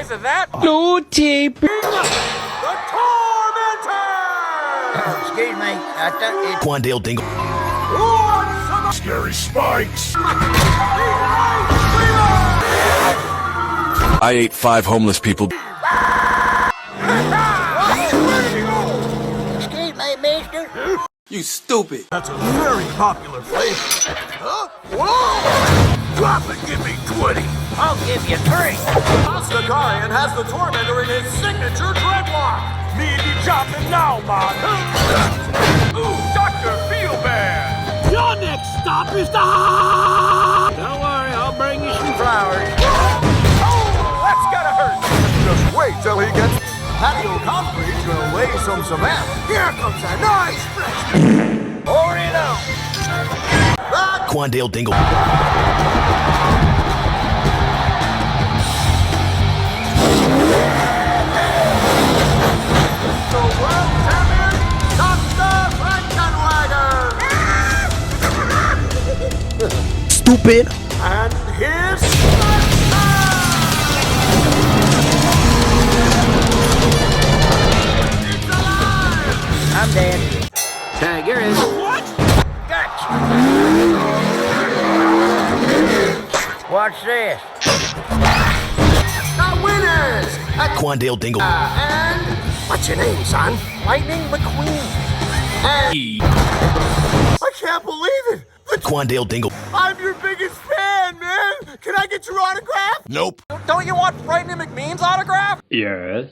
size of that? YTP. The Tormentor! Excuse me, I thought it's Quandale Dingle. Scary spikes. I ate 5 homeless people. excuse me, mister. You stupid. That's a very popular flavor. Huh? Whoa! Drop it, give me 20. I'll give you 3. Ostakarian has the Tormentor in his signature dreadlock. Me and you chopping now, man. Ooh, Dr. Feelbad! Your next stop is the... Don't worry, I'll bring you some flowers. Oh, that's gotta hurt! Just wait till he gets... Patio Concrete's gonna lay some cement. Here comes a nice fresh... Pour it on. Quandale Dingle. The world champion, Dr. Frankenwagger! Stupid. And his... It's alive! I'm dead. Tag, you're in. What? Gotcha. Watch this. The winners! Quandale Dingle. And... What's your name, son? Lightning McQueen. And... I can't believe it! Quandale Dingle. I'm your biggest fan, man! Can I get your autograph? Nope. Don't you want Frightening McMean's autograph? Yes.